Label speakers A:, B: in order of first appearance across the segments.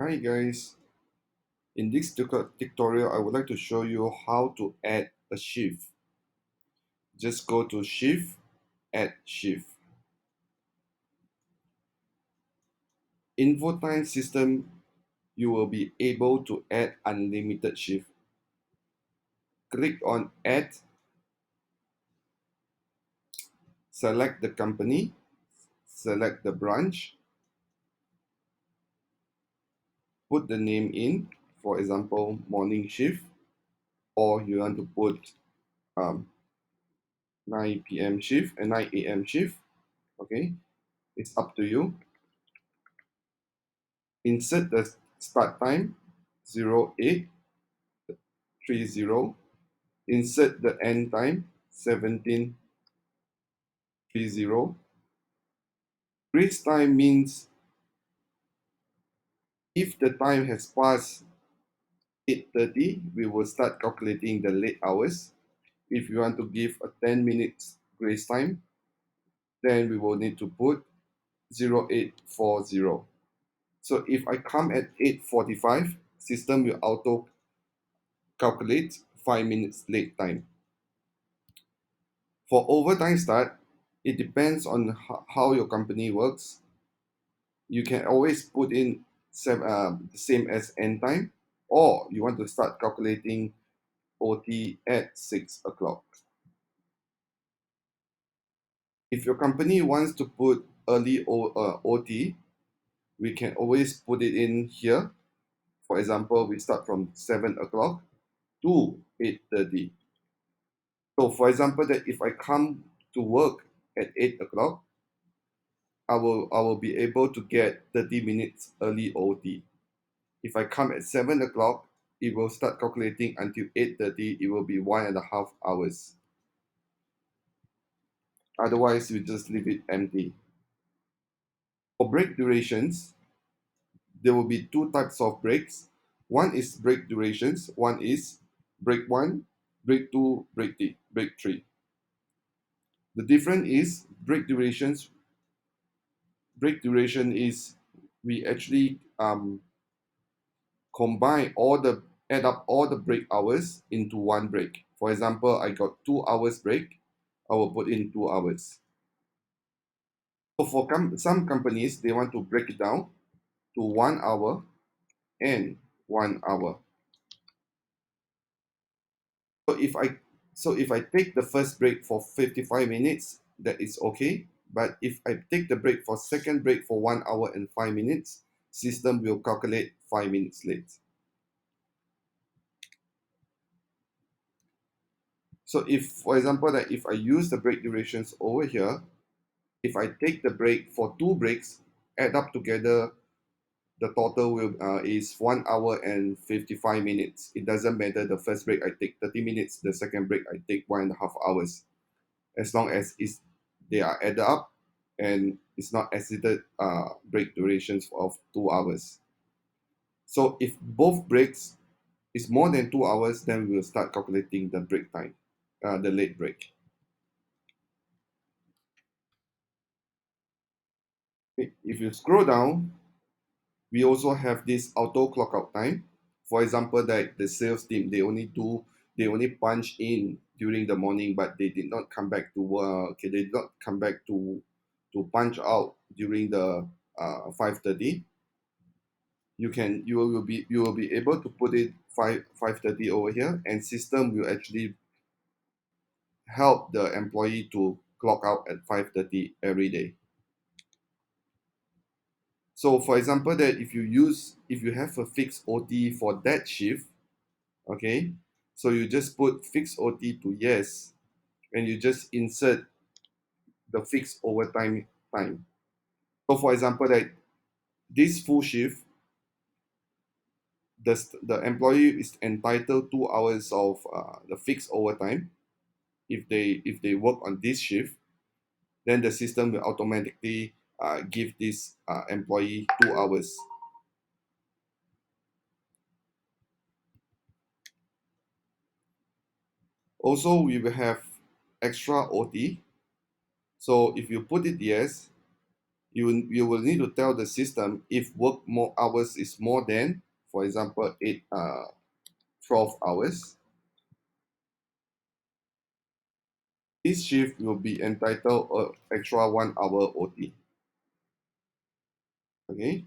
A: Hi guys, in this tutorial I would like to show you how to add a shift. Just go to shift, add shift. In time system, you will be able to add unlimited shift. Click on add, select the company, select the branch, put the name in, for example, morning shift, or you want to put um, 9 p.m. shift and 9 a.m. shift. Okay, it's up to you. Insert the start time 0830. Insert the end time 1730. Grace time means if the time has passed 8:30, we will start calculating the late hours. If you want to give a 10 minutes grace time, then we will need to put 0840. So if I come at 8:45, system will auto calculate 5 minutes late time. For overtime start, it depends on how your company works. You can always put in the same as end time, or you want to start calculating OT at 6 o'clock. If your company wants to put early OT, we can always put it in here. For example, we start from 7 o'clock to 8:30. So for example, that if I come to work at 8 o'clock, I will be able to get 30 minutes early OT. If I come at 7 o'clock, it will start calculating until 8:30. It will be 1.5 hours. Otherwise, you just leave it empty. For break durations, there will be two types of breaks. One is break durations. One is break one, break two, break three. The difference is break durations. Break duration is we actually combine add up all the break hours into one break. For example, I got 2 hours break, I will put in 2 hours. So for some companies, they want to break it down to 1 hour and 1 hour. So if I take the first break for 55 minutes, that is okay. But if I take the break for second break for 1 hour and 5 minutes, system will calculate 5 minutes late. So if, for example, that if I use the break durations over here, if I take the break for 2 breaks, add up together, the total will is 1 hour and 55 minutes. It doesn't matter the first break I take 30 minutes, the second break I take 1.5 hours. As long as they are added up and it's not exceeded break durations of 2 hours. So if both breaks is more than 2 hours, then we will start calculating the break time, the late break. If you scroll down, we also have this auto clock out time. For example, that the sales team, they only punch in during the morning, but they did not come back to work. Okay, they did not come back to punch out during the 5:30. You will be able to put it 5:30 over here, and system will actually help the employee to clock out at 5:30 every day. So for example, that if you have a fixed OT for that shift, okay, so you just put fixed OT to yes, and you just insert the fixed overtime time. So for example, that this full shift, the employee is entitled 2 hours of the fixed overtime. If they work on this shift, then the system will automatically give this employee 2 hours. Also, we will have extra OT. So if you put it yes, you will need to tell the system if work more hours is more than, for example, 12 hours. This shift will be entitled extra 1 hour OT. Okay.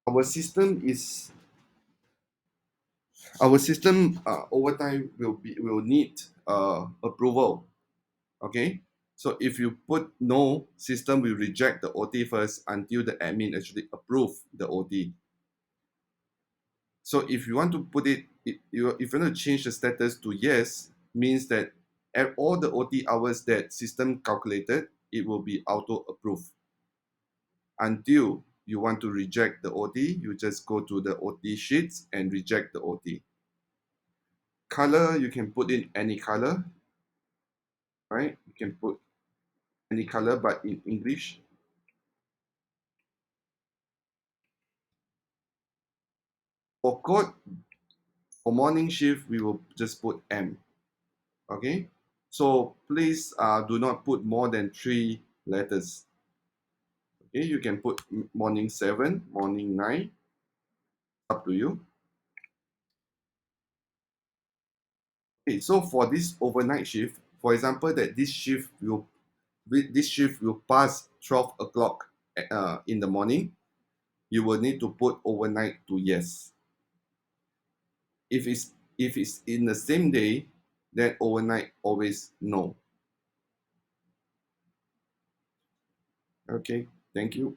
A: Our system is our system overtime will need approval. Okay. So if you put no, system will reject the OT first until the admin actually approve the OT. So if you want to put if you want to change the status to yes, means that at all the OT hours that system calculated, it will be auto approved. Until you want to reject the OT, you just go to the OT sheets and reject the OT. Color, you can put in any color, right? You can put any color, but in English. For code, for morning shift, we will just put M. Okay. So please do not put more than 3 letters. Okay, you can put morning 7, morning 9, up to you. Okay, so for this overnight shift, for example, that this shift will pass 12 o'clock in the morning, you will need to put overnight to yes. If it's in the same day, then overnight always no. Okay, thank you.